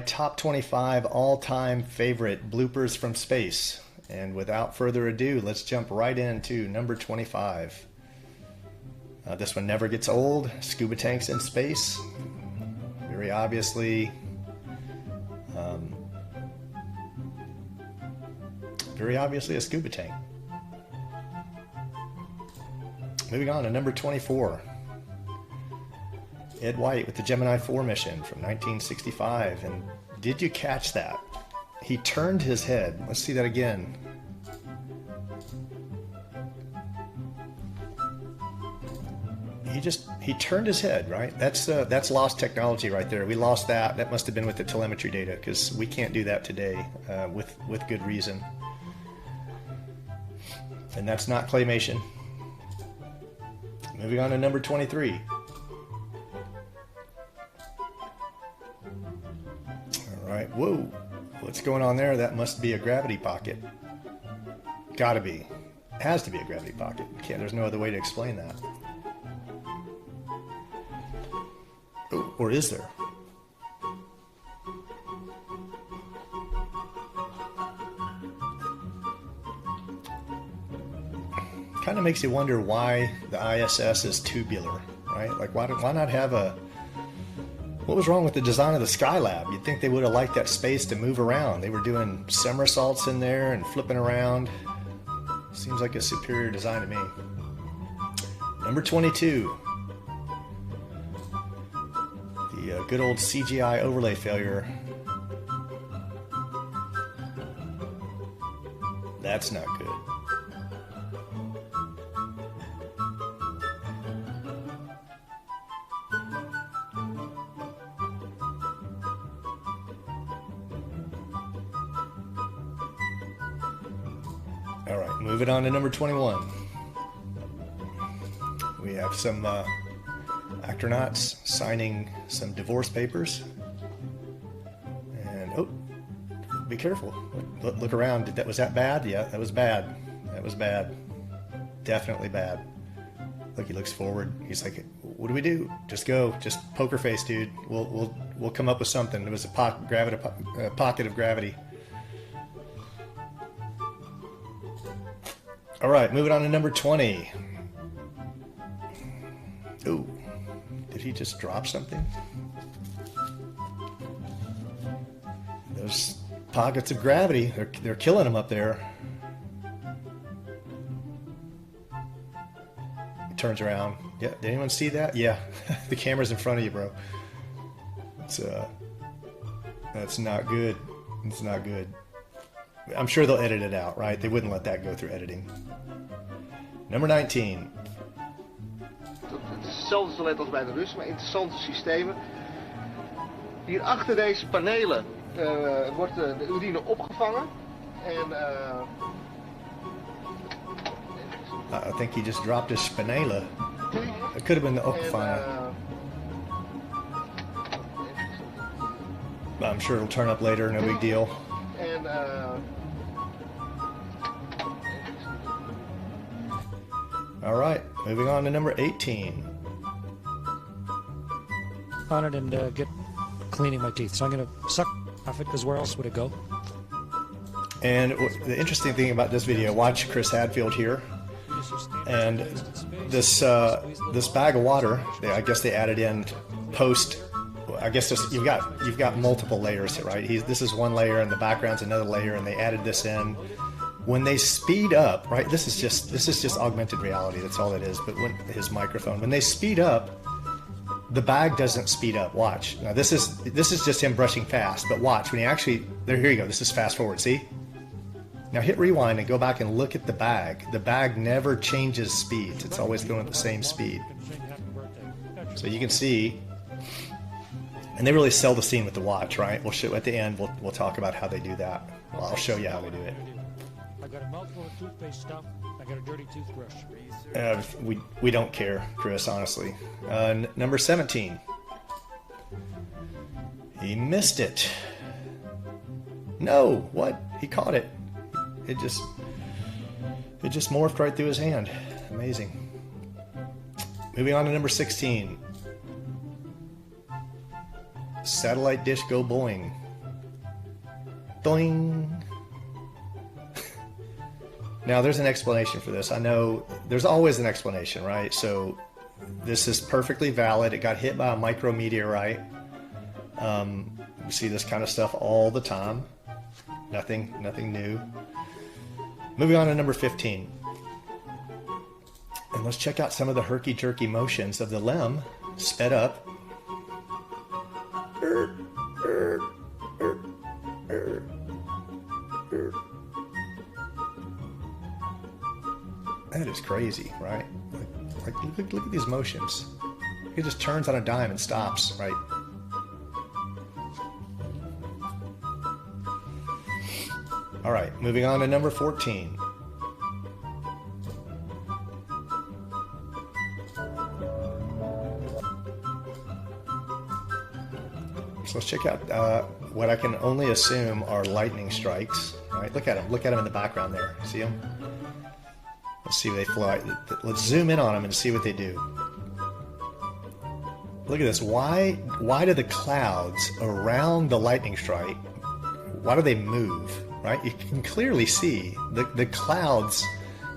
Top 25 all-time favorite bloopers from space. And without further ado, let's jump right into number 25. This one never gets old. Scuba tanks in space. Very obviously, a scuba tank. Moving on to number 24. Ed White with the Gemini 4 mission from 1965. And did you catch that? He turned his head. Let's see that again. He turned his head, right? That's lost technology right there. We lost that. That must have been with the telemetry data, because we can't do that today with good reason. And that's not claymation. Moving on to number 23. All right, whoa, what's going on there? That must be a gravity pocket. Gotta be. Has to be a gravity pocket. There's no other way to explain that. Oh, or is there? Kind of makes you wonder why the ISS is tubular, right? Like, why not have a... What was wrong with the design of the Skylab? You'd think they would have liked that space to move around. They were doing somersaults in there and flipping around. Seems like a superior design to me. Number 22. The good old CGI overlay failure. That's not good. All right, moving on to number 21. We have some astronauts signing some divorce papers. And, oh, be careful. Look around. Was that bad? Yeah, that was bad. That was bad. Definitely bad. Look, he looks forward. He's like, what do we do? Just go. Just poker face, dude. We'll come up with something. It was a pocket of gravity. All right, moving on to number 20. Ooh, did he just drop something? Those pockets of gravity, they're killing him up there. He turns around. Yeah, did anyone see that? Yeah, the camera's in front of you, bro. That's not good. It's not good. I'm sure they'll edit it out, right? They wouldn't let that go through editing. Number 19. Het is hetzelfde toilet als bij de Russen, maar interessante systemen. Hier achter deze panelen wordt de urine opgevangen. En, I think he just dropped his spanela. It could have been the opgevangen. I'm sure it'll turn up later, no big deal. En, all right, moving on to number 18. On it and get cleaning my teeth. So I'm going to suck off it, because where else would it go? And the interesting thing about this video, watch Chris Hadfield here. And this bag of water, I guess they added in post. I guess you've got multiple layers, right? This is one layer, and the background's another layer, and they added this in. When they speed up, right? This is just augmented reality. That's all it is. But his microphone, when they speed up, the bag doesn't speed up. Watch. Now this is just him brushing fast. But watch when he actually there. Here you go. This is fast forward. See? Now hit rewind and go back and look at the bag. The bag never changes speeds. It's always going at the same speed. So you can see. And they really sell the scene with the watch, right? We'll show at the end. We'll talk about how they do that. Well, I'll show you how they do it. I got a mouthful of toothpaste stuff. I got a dirty toothbrush. We don't care, Chris, honestly. Number 17. He missed it. No, what? He caught it. It just morphed right through his hand. Amazing. Moving on to number 16. Satellite dish go boing. Doing. Now there's an explanation for this. I know there's always an explanation, right? So this is perfectly valid. It got hit by a micrometeorite. We see this kind of stuff all the time. Nothing new. Moving on to number 15. And let's check out some of the herky-jerky motions of the limb sped up. That is crazy, right? Like look at these motions. It just turns on a dime and stops, right? All right, moving on to number 14. So let's check out what I can only assume are lightning strikes. All right, look at them. Look at them in the background there. See them? Let's see if they fly. Let's zoom in on them and see what they do. Look at this. Why do the clouds around the lightning strike, why do they move? Right? You can clearly see the clouds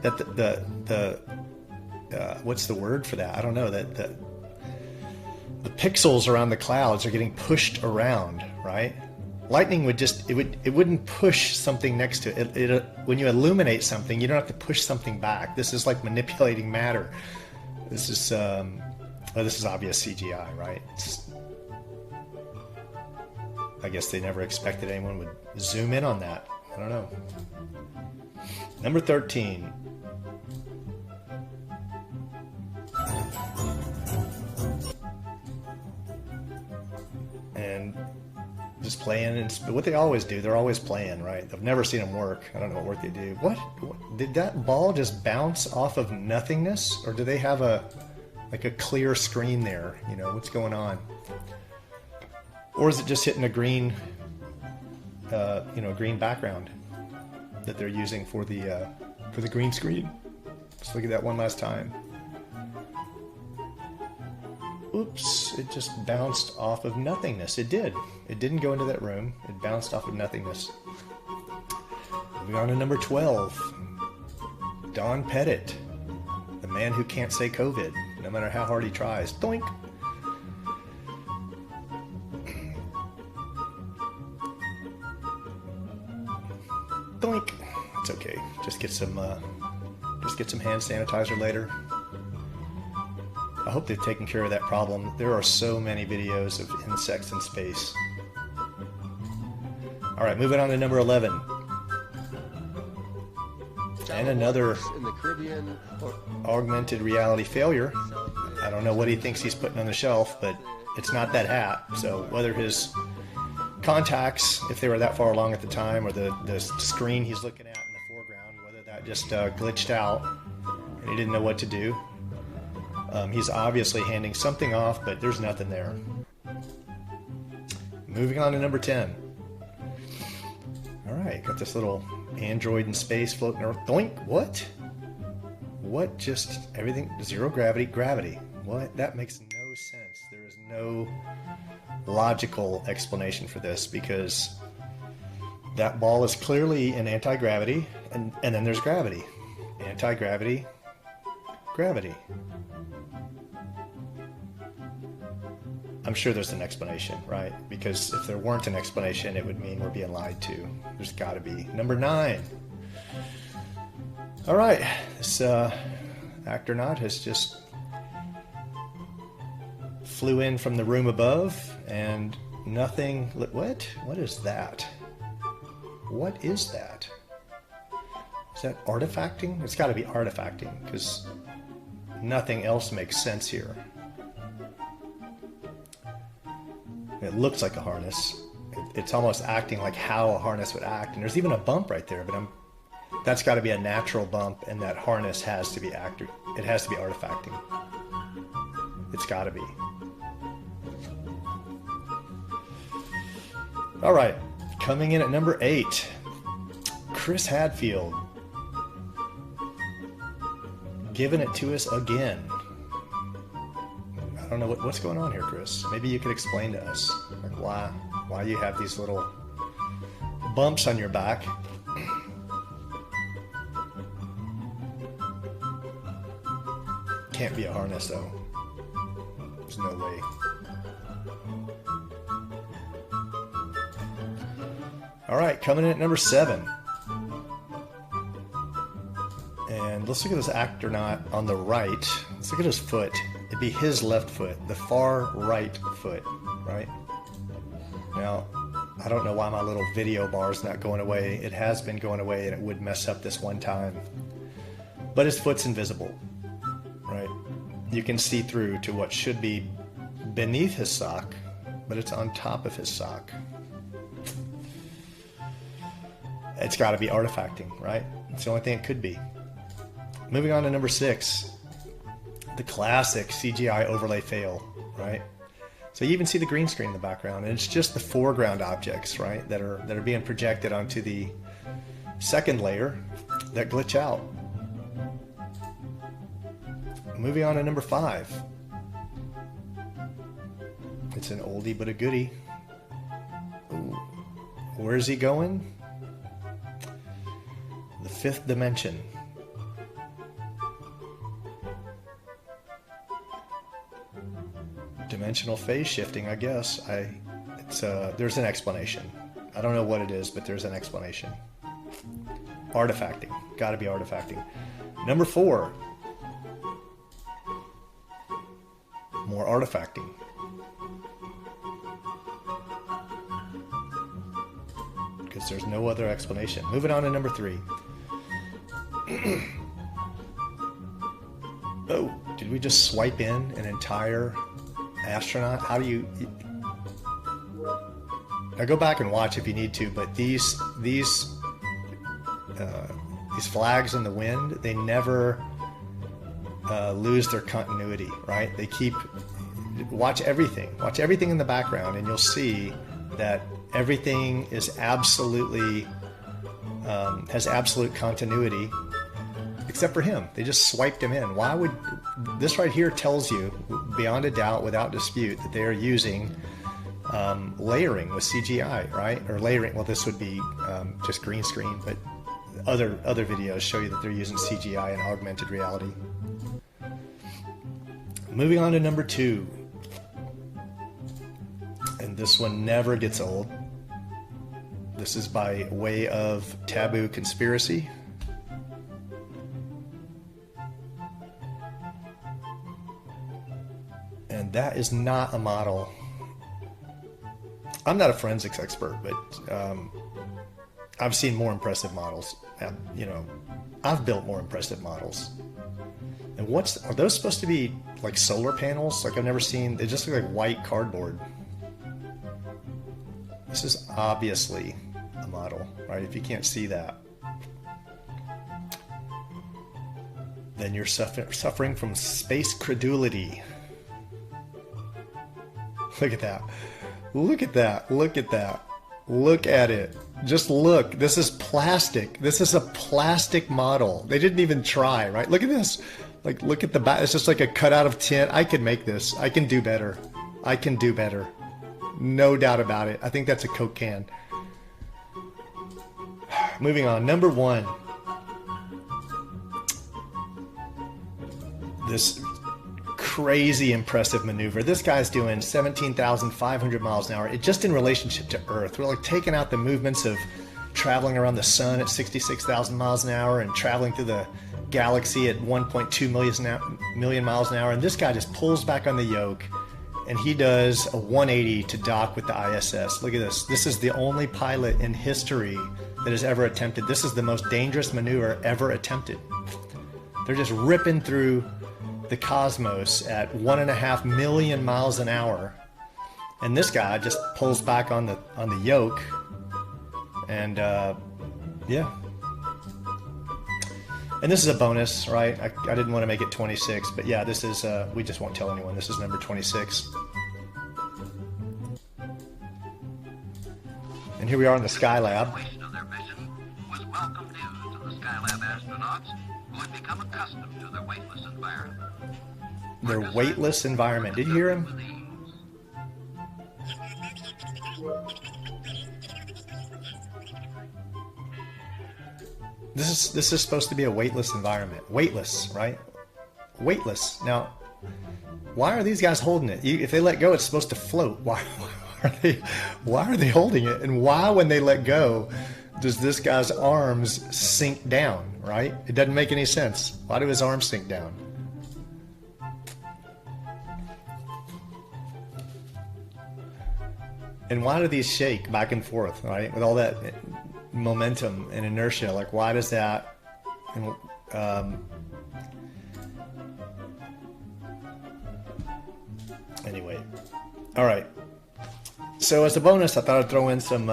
that the what's the word for that? I don't know. That the pixels around the clouds are getting pushed around, right? Lightning would just, it wouldn't push something next to it. When you illuminate something, you don't have to push something back. This is like manipulating matter. This is obvious CGI, right? I guess they never expected anyone would zoom in on that. I don't know. Number 13. And just playing, and what they always do, they're always playing, right? I've never seen them work. I don't know what work they do. What did that ball just bounce off of nothingness, or do they have a clear screen there? You know, what's going on? Or is it just hitting a green, green background that they're using for the green screen? Let's look at that one last time. Oops, it just bounced off of nothingness. It did. It didn't go into that room. It bounced off of nothingness. Moving on to number 12. Don Pettit, the man who can't say COVID, no matter how hard he tries. Doink! Doink! It's okay. Just get some hand sanitizer later. I hope they've taken care of that problem. There are so many videos of insects in space. All right, moving on to number 11. And another augmented reality failure. I don't know what he thinks he's putting on the shelf, but it's not that hat. So whether his contacts, if they were that far along at the time, or the screen he's looking at in the foreground, whether that just glitched out and he didn't know what to do. He's obviously handing something off, but there's nothing there. Moving on to number 10. All right, got this little android in space floating around. Doink! What? What just, everything, zero gravity, gravity. What? That makes no sense. There is no logical explanation for this, because that ball is clearly in anti-gravity, and then there's gravity. Anti-gravity, gravity. I'm sure there's an explanation, right? Because if there weren't an explanation, it would mean we're being lied to. There's got to be. Number 9. All right, this actornaut has just flew in from the room above, and nothing. What? What is that? What is that? Is that artifacting? It's got to be artifacting, because nothing else makes sense here. It looks like a harness. It's almost acting like how a harness would act, and there's even a bump right there. But that's got to be a natural bump, and that harness has to be it has to be artifacting. It's got to be. All right, coming in at number 8, Chris Hadfield, giving it to us again. I don't know what's going on here, Chris. Maybe you could explain to us, like why you have these little bumps on your back. Can't be a harness though. There's no way. All right, coming in at number 7. And let's look at this actornaut on the right. Let's look at his foot. It'd be his left foot, the far right foot, right? Now, I don't know why my little video bar is not going away. It has been going away and it would mess up this one time. But his foot's invisible, right? You can see through to what should be beneath his sock, but it's on top of his sock. It's got to be artifacting, right? It's the only thing it could be. Moving on to number 6, the classic CGI overlay fail, right? So you even see the green screen in the background, and it's just the foreground objects, right, that are being projected onto the second layer that glitch out. Moving on to number 5. It's an oldie but a goodie. Ooh. Where's he going? The 5th dimension. Dimensional phase shifting, I guess. There's an explanation. I don't know what it is, but there's an explanation. Artifacting. Gotta be artifacting. Number 4. More artifacting. Because there's no other explanation. Moving on to number 3. Oh, did we just swipe in an entire astronaut? How do you... Now go back and watch if you need to, but these flags in the wind, they never lose their continuity, right? They keep... Watch everything in the background, and you'll see that everything is absolutely has absolute continuity, except for him. They just swiped him in. Why would this right here tells you beyond a doubt, without dispute, that they are using layering with CGI, right? Or layering. Well, this would be just green screen, but other videos show you that they're using CGI and augmented reality. Moving on to number 2. And this one never gets old. This is by way of taboo conspiracy. And that is not a model. I'm not a forensics expert, but I've seen more impressive models. You know, I've built more impressive models. And are those supposed to be like solar panels? Like I've never seen, they just look like white cardboard. This is obviously a model, right? If you can't see that, then you're suffering from space credulity. Look at that. Look at that. Look at that. Look at it. Just look. This is plastic. This is a plastic model. They didn't even try, right? Look at this. Like, look at the back. It's just like a cutout of tin. I could make this. I can do better. I can do better. No doubt about it. I think that's a Coke can. Moving on. Number 1. This crazy impressive maneuver. This guy's doing 17,500 miles an hour. Just in relationship to Earth. We're like taking out the movements of traveling around the sun at 66,000 miles an hour and traveling through the galaxy at 1.2 million miles an hour. And this guy just pulls back on the yoke and he does a 180 to dock with the ISS. Look at this. This is the only pilot in history that has ever attempted. This is the most dangerous maneuver ever attempted. They're just ripping through the cosmos at 1.5 million miles an hour, and this guy just pulls back on the yoke, and yeah. And this is a bonus, right? I didn't want to make it 26, but yeah, this is we just won't tell anyone. This is number 26. And here we are in the Skylab. Their mission was welcome news to the Skylab astronauts who had become accustomed to their weightless environment. Their weightless environment. Did you hear him? This is supposed to be a weightless environment. Weightless, right? Weightless. Now, why are these guys holding it? If they let go, it's supposed to float. Why are they holding it? And why, when they let go, does this guy's arms sink down, right? It doesn't make any sense. Why do his arms sink down? And why do these shake back and forth, right? With all that momentum and inertia, like why does that? Anyway, all right. So as a bonus, I thought I'd throw in some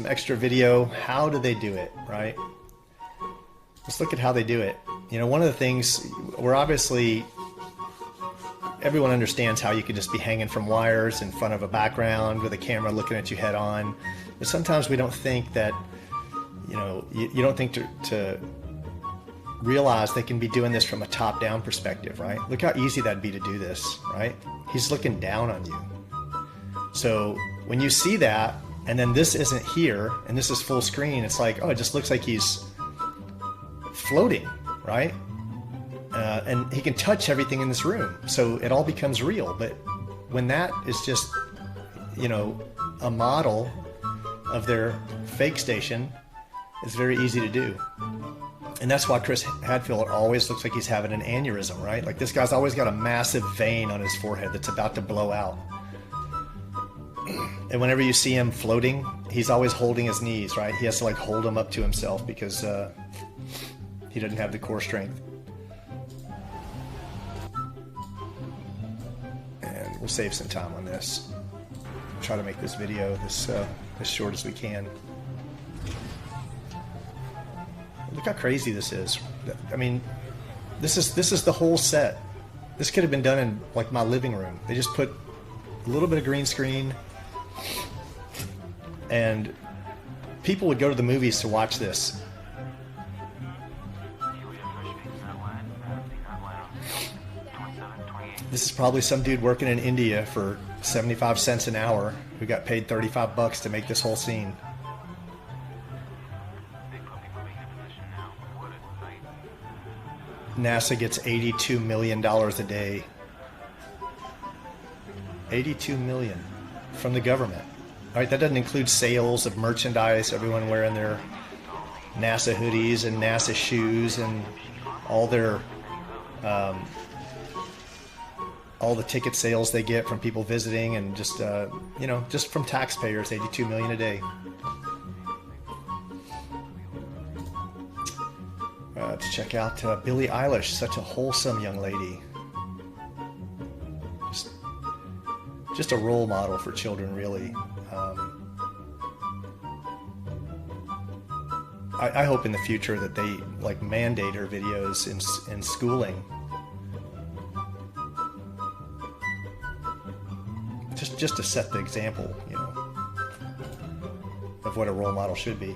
extra video. How do they do it, right? Let's look at how they do it. You know, one of the things, we're obviously, everyone understands how you can just be hanging from wires in front of a background with a camera looking at you head on. But sometimes we don't think that, you know, you don't think to realize they can be doing this from a top-down perspective, right? Look how easy that'd be to do this, right? He's looking down on you. So when you see that, and then this isn't here, and this is full screen, it's like, oh, it just looks like he's floating, right? And he can touch everything in this room, so it all becomes real. But when that is just, you know, a model of their fake station, it's very easy to do. And that's why Chris Hadfield always looks like he's having an aneurysm, right? Like this guy's always got a massive vein on his forehead that's about to blow out. And whenever you see him floating, he's always holding his knees, right? He has to like hold them up to himself because he doesn't have the core strength. And we'll save some time on this. Try to make this video as short as we can. Look how crazy this is. I mean, this is the whole set. This could have been done in like my living room. They just put a little bit of green screen, and people would go to the movies to watch this. This is probably some dude working in India for 75 cents an hour who got paid 35 bucks to make this whole scene. NASA gets $82 million a day. $82 million from the government. All right, that doesn't include sales of merchandise, everyone wearing their NASA hoodies and NASA shoes and all their all the ticket sales they get from people visiting, and just you know, just from taxpayers, $82 million a day. To check out Billie Eilish, such a wholesome young lady. Just a role model for children, really. I hope in the future that they like mandate her videos in schooling. Just to set the example, you know, of what a role model should be.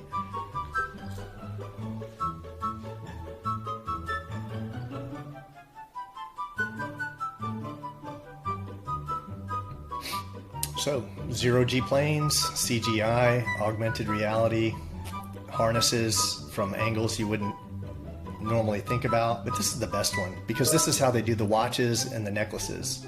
So, zero-G planes, CGI, augmented reality, harnesses from angles you wouldn't normally think about, but this is the best one because this is how they do the watches and the necklaces.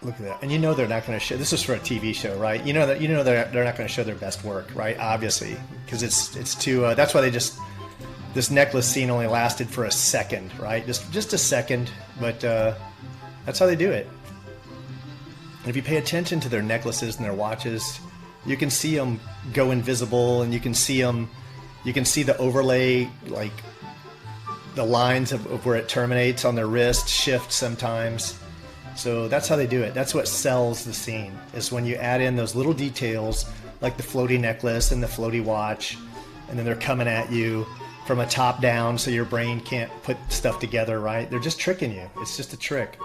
Look at that. And you know they're not going to show, this is for a TV show, right? You know they're not going to show their best work, right? Obviously, because it's too, that's why they just, this necklace scene only lasted for a second, right? Just a second, but that's how they do it. And if you pay attention to their necklaces and their watches, you can see them go invisible, and you can see the overlay, like the lines of where it terminates on their wrist shift sometimes. So that's how they do it. That's what sells the scene, is when you add in those little details like the floaty necklace and the floaty watch, and then they're coming at you from a top down so your brain can't put stuff together, right? They're just tricking you. It's just a trick.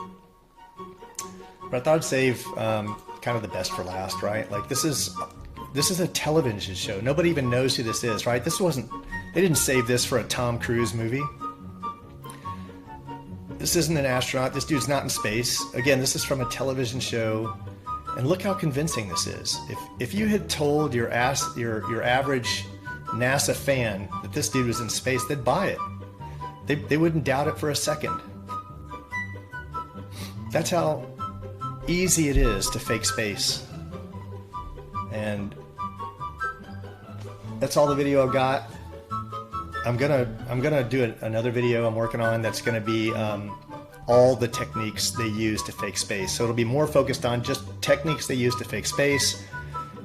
But I thought I'd save kind of the best for last, right? Like this is a television show. Nobody even knows who this is, right? They didn't save this for a Tom Cruise movie. This isn't an astronaut. This dude's not in space. Again, this is from a television show. And look how convincing this is. If you had told your average NASA fan that this dude was in space, they'd buy it. They wouldn't doubt it for a second. That's how easy it is to fake space. And that's all the video I've got. I'm gonna do another video I'm working on that's gonna be all the techniques they use to fake space. So it'll be more focused on just techniques they use to fake space,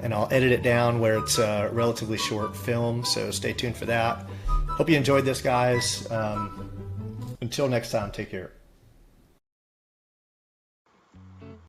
and I'll edit it down where it's a relatively short film, so stay tuned for that. Hope you enjoyed this, guys. Until next time, take care.